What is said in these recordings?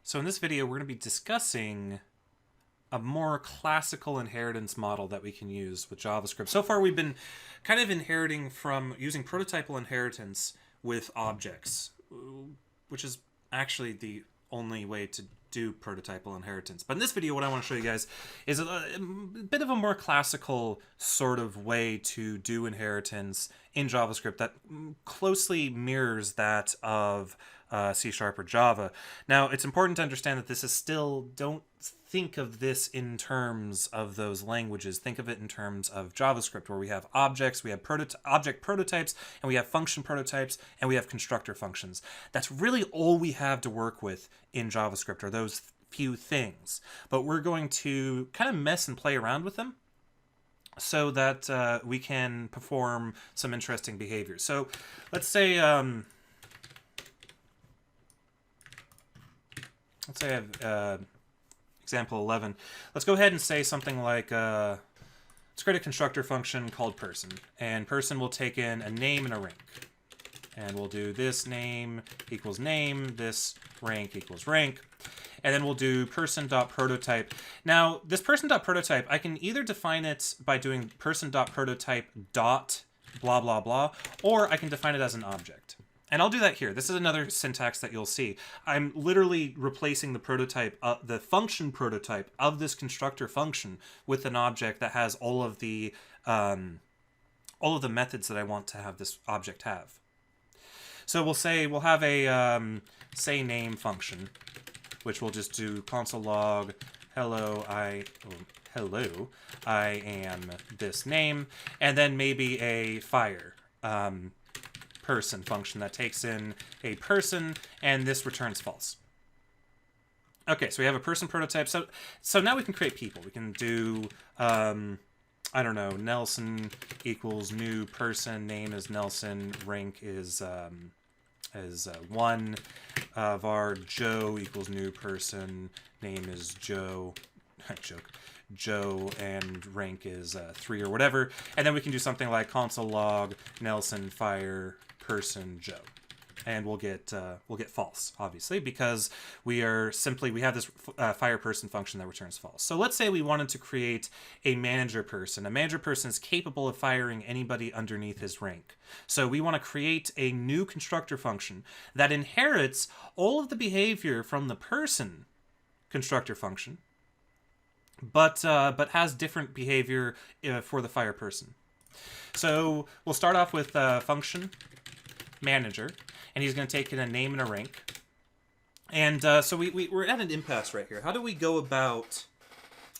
So in this video, we're going to be discussing a more classical inheritance model that we can use with JavaScript. So far, we've been kind of inheriting from using prototypal inheritance with objects, which is actually the only way to do prototypal inheritance. But in this video, what I want to show you guys is a bit of a more classical sort of way to do inheritance in JavaScript that closely mirrors that of C# or Java. Now, it's important to understand that this is still, don't think of this in terms of those languages. Think of it in terms of JavaScript, where we have objects, we have object prototypes, and we have function prototypes, and we have constructor functions. That's really all we have to work with in JavaScript, are those few things. But we're going to kind of mess and play around with them so that we can perform some interesting behaviors. So let's say I have example 11. Let's go ahead and say something like, let's create a constructor function called person. And person will take in a name and a rank. And we'll do this name equals name, this rank equals rank. And then we'll do person.prototype. Now, this person.prototype, I can either define it by doing person.prototype dot blah, blah, blah, or I can define it as an object. And I'll do that here. This is another syntax that you'll see. I'm literally replacing the prototype, the function prototype of this constructor function with an object that has all of the methods that I want to have this object have. So we'll have a say name function, which will just do console log hello I am this name, and then maybe a fire person function that takes in a person, and this returns false. Okay, so we have a person prototype. So now we can create people. We can do I don't know, Nelson equals new person, name is Nelson, rank is 1, var Joe equals new person, name is Joe, Joe, and rank is 3 or whatever. And then we can do something like console log Nelson fire person Joe, and we'll get false, obviously, because we have this fire person function that returns false. So let's say we wanted to create a manager person. A manager person is capable of firing anybody underneath his rank. So we want to create a new constructor function that inherits all of the behavior from the person constructor function, but has different behavior for the fire person. So we'll start off with function manager, and he's going to take in a name and a rank. And so we're at an impasse right here. How do we go about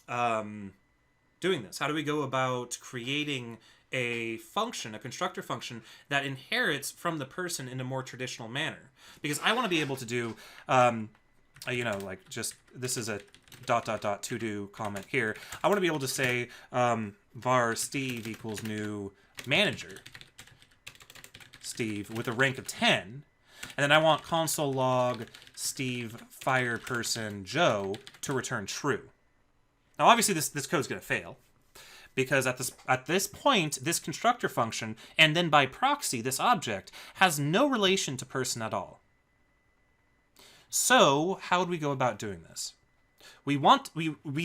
doing this? How do we go about creating a function, a constructor function, that inherits from the person in a more traditional manner? Because I want to be able to do, like just, this is a ... to do comment here. I want to be able to say var Steve equals new manager Steve with a rank of 10, and then I want console log Steve fire person Joe to return true. Now, obviously, this code's going to fail, because at this point, this constructor function, and then by proxy, this object, has no relation to person at all. So, how would we go about doing this? We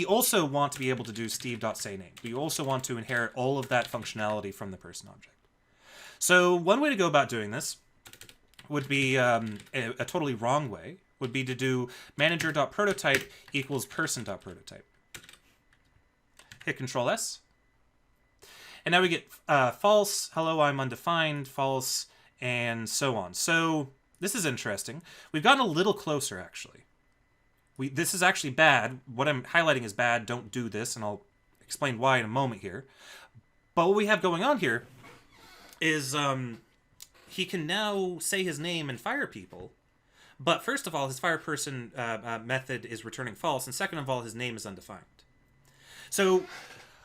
also want to be able to do steve.sayName. We also want to inherit all of that functionality from the person object. So one way to go about doing this would be a totally wrong way, would be to do manager.prototype equals person.prototype. Hit Control S. And now we get false, hello, I'm undefined, false, and so on. So this is interesting. We've gotten a little closer, actually. This is actually bad. What I'm highlighting is bad. Don't do this, and I'll explain why in a moment here. But what we have going on here is he can now say his name and fire people. But first of all, his fire person method is returning false, and second of all, his name is undefined. So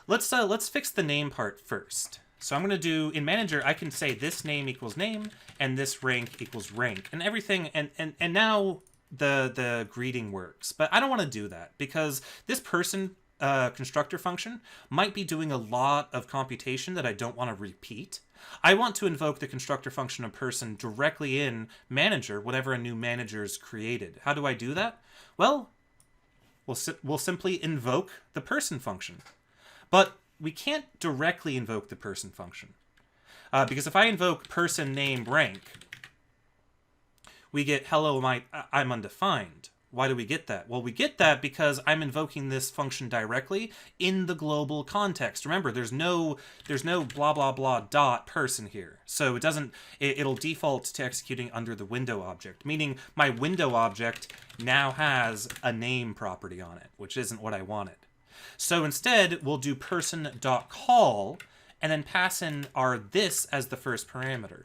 let's fix the name part first. So I'm going to do, in manager, I can say this name equals name, and this rank equals rank, and everything, and now the greeting works. But I don't want to do that, because this person constructor function might be doing a lot of computation that I don't want to repeat. I want to invoke the constructor function of person directly in manager whenever a new manager is created. How do I do that? Well, we'll simply invoke the person function. But we can't directly invoke the person function. Because if I invoke person name rank, we get hello, I'm undefined. Why do we get that? Well, we get that because I'm invoking this function directly in the global context. Remember, there's no blah blah blah dot person here. So it'll default to executing under the window object, meaning my window object now has a name property on it, which isn't what I wanted. So instead, we'll do person.call and then pass in our this as the first parameter.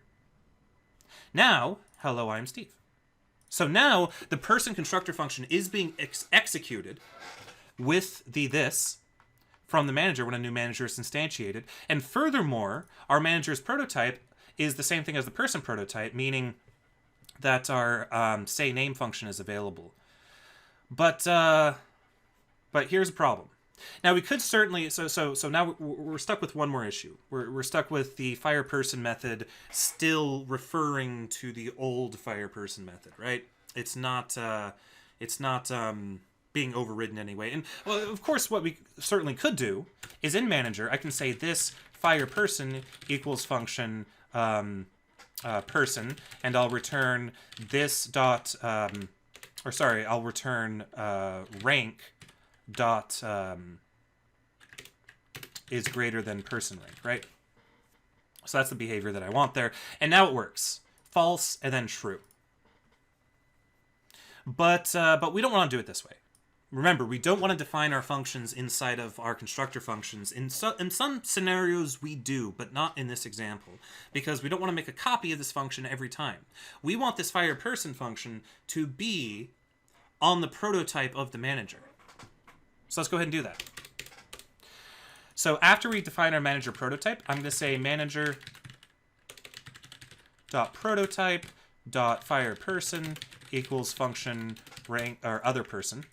Now, hello, I'm Steve. So now the person constructor function is being executed with the this from the manager when a new manager is instantiated. And furthermore, our manager's prototype is the same thing as the person prototype, meaning that our say name function is available. But here's a problem. Now we could certainly so now we're stuck with one more issue. We're stuck with the fireperson method still referring to the old fireperson method, right? It's not being overridden anyway. And well, of course, what we certainly could do is in manager I can say this fireperson equals function person, and I'll return this dot I'll return rank dot is greater than person rank, right? So that's the behavior that I want there. And now it works. False and then true. But we don't want to do it this way. Remember, we don't want to define our functions inside of our constructor functions. In some scenarios we do, but not in this example, because we don't want to make a copy of this function every time. We want this fireperson function to be on the prototype of the manager. So let's go ahead and do that. So after we define our manager prototype, I'm going to say manager.prototype.fireperson equals function rank or other person.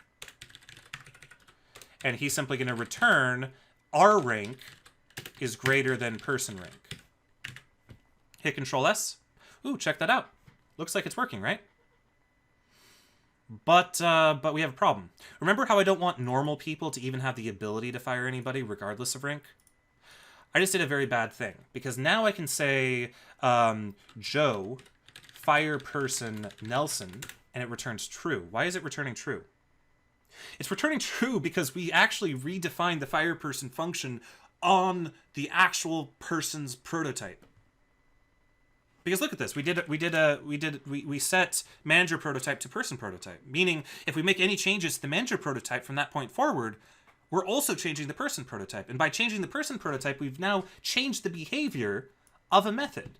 And he's simply going to return our rank is greater than person rank. Hit Control S. Ooh, check that out. Looks like it's working, right? But we have a problem. Remember how I don't want normal people to even have the ability to fire anybody regardless of rank? I just did a very bad thing, because now I can say Joe, fire person Nelson, and it returns true. Why is it returning true? It's returning true because we actually redefined the fire person function on the actual person's prototype. Because look at this, we set manager prototype to person prototype, meaning if we make any changes to the manager prototype from that point forward, we're also changing the person prototype. And by changing the person prototype, we've now changed the behavior of a method.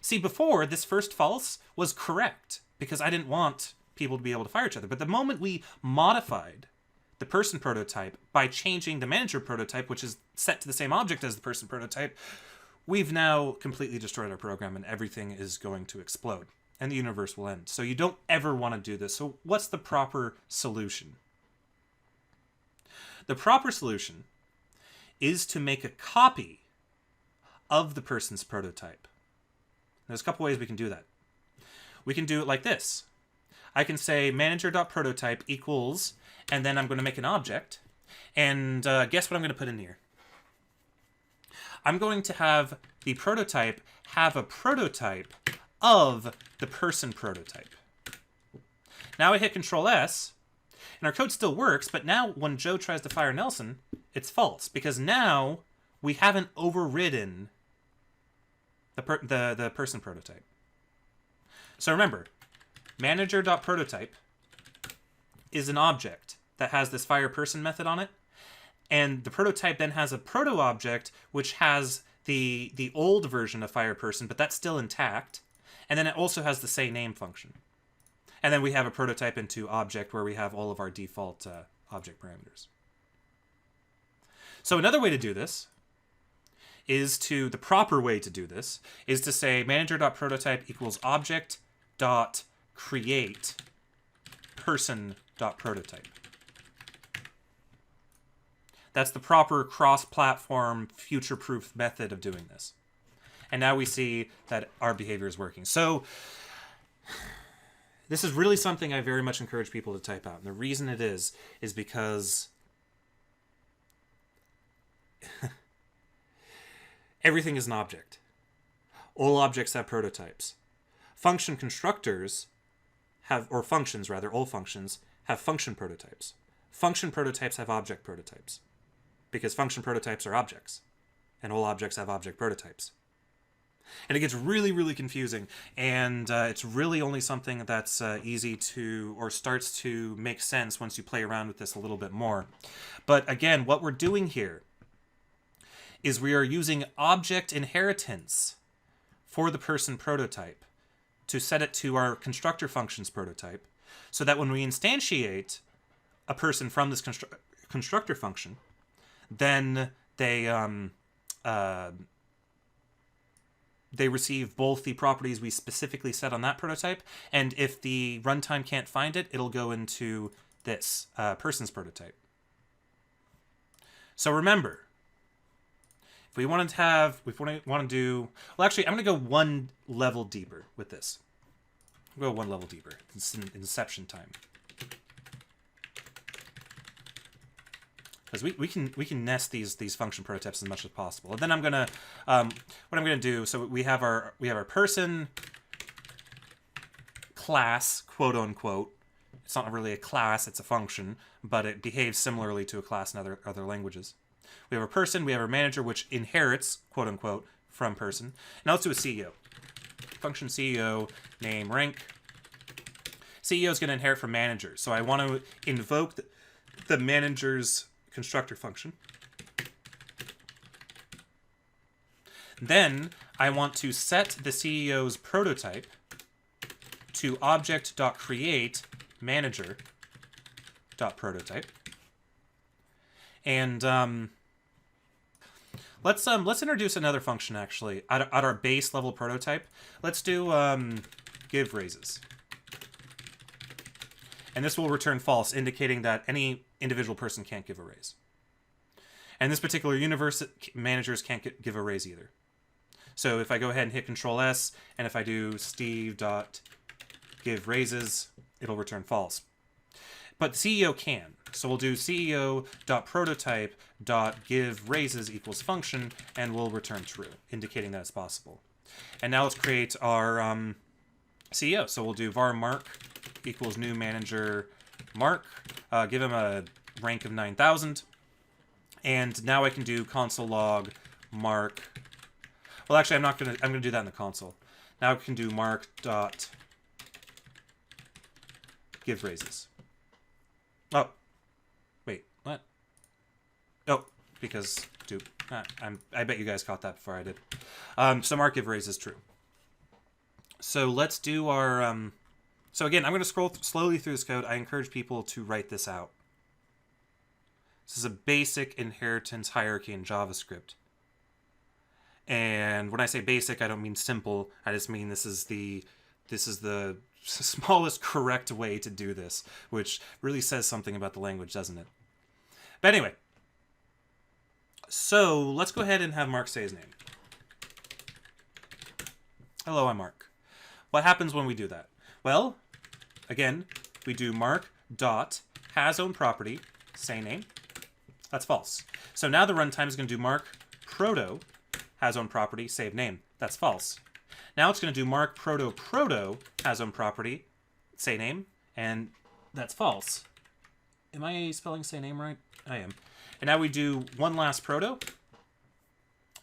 See, before, this first false was correct because I didn't want people to be able to fire each other. But the moment we modified the person prototype by changing the manager prototype, which is set to the same object as the person prototype, we've now completely destroyed our program and everything is going to explode and the universe will end. So you don't ever want to do this. So what's the proper solution? The proper solution is to make a copy of the person's prototype. There's a couple ways we can do that. We can do it like this. I can say manager.prototype equals, and then I'm going to make an object. And guess what I'm going to put in here? I'm going to have the prototype have a prototype of the person prototype. Now I hit Control S, and our code still works, but now when Joe tries to fire Nelson, it's false, because now we haven't overridden the person prototype. So remember, manager.prototype is an object that has this fire person method on it. And the prototype then has a proto object which has the old version of fireperson, but that's still intact. And then it also has the say name function. And then we have a prototype into object where we have all of our default object parameters. So another way to do this is the proper way to do this is to say manager.prototype equals object.create person.prototype. That's the proper cross-platform, future-proof method of doing this. And now we see that our behavior is working. So this is really something I very much encourage people to type out. And the reason it is because everything is an object. All objects have prototypes. Function constructors have, or functions rather, all functions have function prototypes. Function prototypes have object prototypes. Because function prototypes are objects. And all objects have object prototypes. And it gets really, really confusing, and it's really only something that's easy to, or starts to make sense once you play around with this a little bit more. But again, what we're doing here is we are using object inheritance for the person prototype to set it to our constructor functions prototype, so that when we instantiate a person from this constructor function, then they receive both the properties we specifically set on that prototype, and if the runtime can't find it, it'll go into this person's prototype. So remember, if we want to do, well, actually, I'm going to go one level deeper with this. We'll go one level deeper. It's in inception time. Because we can nest these function prototypes as much as possible. And then I'm gonna what I'm gonna do. So we have our person class, quote unquote. It's not really a class; it's a function, but it behaves similarly to a class in other languages. We have our person. We have our manager, which inherits, quote unquote, from person. Now let's do a CEO. Function CEO name rank. CEO is going to inherit from manager. So I want to invoke the manager's constructor function. Then I want to set the CEO's prototype to Object.create manager.prototype. And let's introduce another function actually at our base level prototype. Let's do give raises. And this will return false, indicating that any individual person can't give a raise. And in this particular universe, managers can't give a raise either. So if I go ahead and hit Control S, and if I do Steve.give raises, it'll return false. But the CEO can. So we'll do CEO.prototype.give raises equals function, and we'll return true, indicating that it's possible. And now let's create our CEO. So we'll do var mark equals new manager Mark. Give him a rank of 9,000. And now I can do console log Mark. Well, actually, I'm gonna do that in the console. Now I can do Mark dot give raises. Oh, wait, what? Oh, because dupe. I bet you guys caught that before I did. So Mark give raises true. So let's do our so again, I'm going to scroll slowly through this code. I encourage people to write this out. This is a basic inheritance hierarchy in JavaScript. And when I say basic, I don't mean simple. I just mean this is the smallest correct way to do this, which really says something about the language, doesn't it? But anyway, so let's go ahead and have Mark say his name. Hello, I'm Mark. What happens when we do that? Well, again, we do mark dot has own property, say name. That's false. So now the runtime is going to do mark proto has own property, save name. That's false. Now it's going to do mark proto has own property, say name, and that's false. Am I spelling say name right? I am. And now we do one last proto,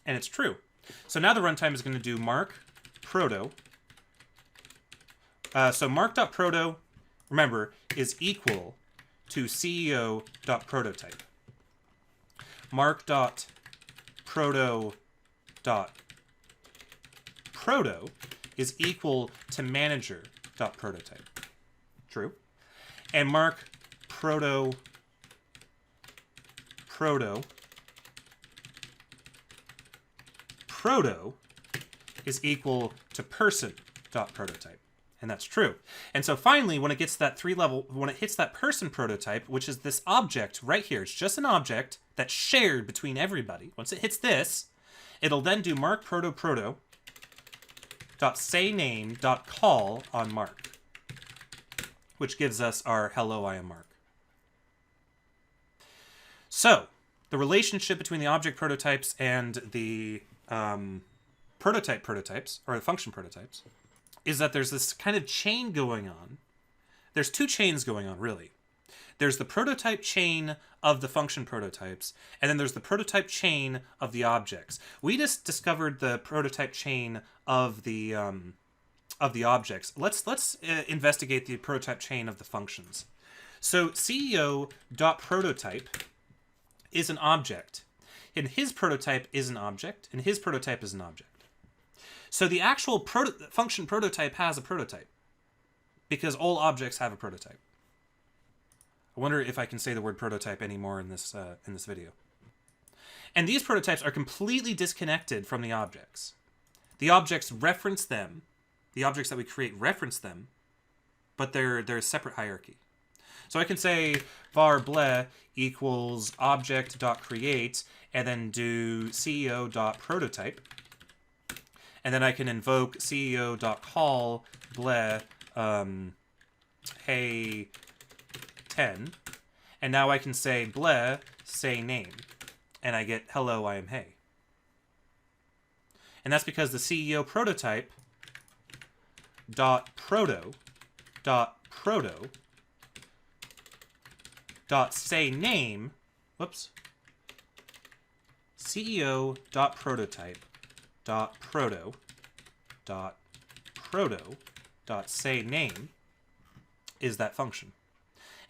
and it's true. So now the runtime is going to do mark proto. So mark.proto, remember, is equal to CEO.prototype. Mark.proto is equal to manager.prototype. True. And mark proto is equal to person.prototype. And that's true. And so finally, when it gets that when it hits that person prototype, which is this object right here, it's just an object that's shared between everybody. Once it hits this, it'll then do mark proto dot say name dot call on mark, which gives us our hello, I am Mark. So the relationship between the object prototypes and the prototypes, or the function prototypes, is that there's this kind of chain going on. There's two chains going on, really. There's the prototype chain of the function prototypes, and then there's the prototype chain of the objects. We just discovered the prototype chain of the objects. Let's investigate the prototype chain of the functions. So CEO.prototype is an object, and his prototype is an object, and his prototype is an object. So the actual function prototype has a prototype, because all objects have a prototype. I wonder if I can say the word prototype anymore in this video. And these prototypes are completely disconnected from the objects. The objects reference them. The objects that we create reference them, but they're a separate hierarchy. So I can say var ble equals Object.create and then do CEO.prototype. And then I can invoke CEO.call ble hey 10. And now I can say ble say name. And I get hello, I am hey. And that's because the CEO prototype dot proto dot say name, whoops, CEO dot prototype dot proto dot say name is that function.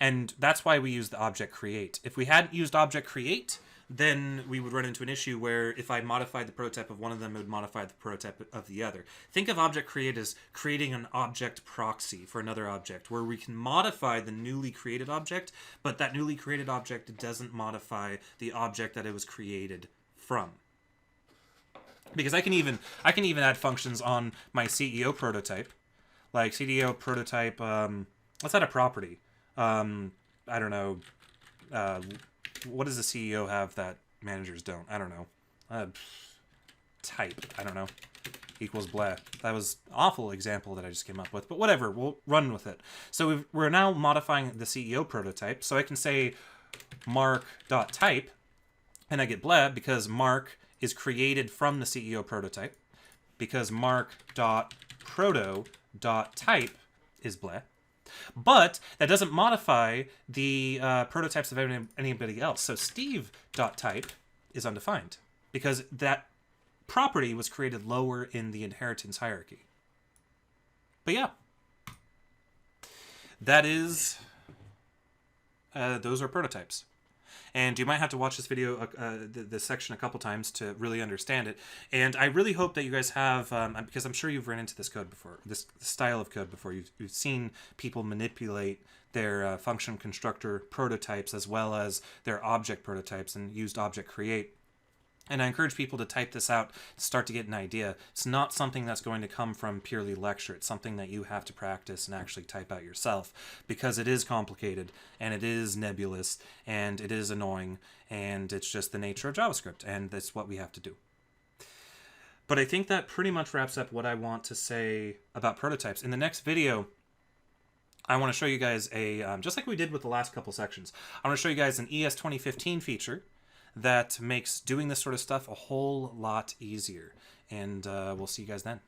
And that's why we use the Object.create. If we hadn't used Object.create, then we would run into an issue where if I modified the prototype of one of them, it would modify the prototype of the other. Think of Object.create as creating an object proxy for another object, where we can modify the newly created object, but that newly created object doesn't modify the object that it was created from. Because I can even add functions on my CEO prototype, like CEO prototype. Let's add a property. I don't know. What does the CEO have that managers don't? I don't know. Type. I don't know. Equals blah. That was an awful example that I just came up with, but whatever. We'll run with it. So we're now modifying the CEO prototype. So I can say mark.type, and I get blah because mark is created from the CEO prototype, because mark.proto.type is blah. But that doesn't modify the prototypes of anybody else. So Steve.type is undefined because that property was created lower in the inheritance hierarchy. But yeah, that is, those are prototypes. And you might have to watch this video, this section a couple times to really understand it. And I really hope that you guys have, because I'm sure you've run into this code before, this style of code before. You've seen people manipulate their function constructor prototypes as well as their object prototypes and used Object.create. And I encourage people to type this out to start to get an idea. It's not something that's going to come from purely lecture. It's something that you have to practice and actually type out yourself, because it is complicated and it is nebulous and it is annoying, and it's just the nature of JavaScript, and that's what we have to do. But I think that pretty much wraps up what I want to say about prototypes. In the next video, I want to show you guys a, just like we did with the last couple sections, I want to show you guys an ES 2015 feature that makes doing this sort of stuff a whole lot easier. And we'll see you guys then.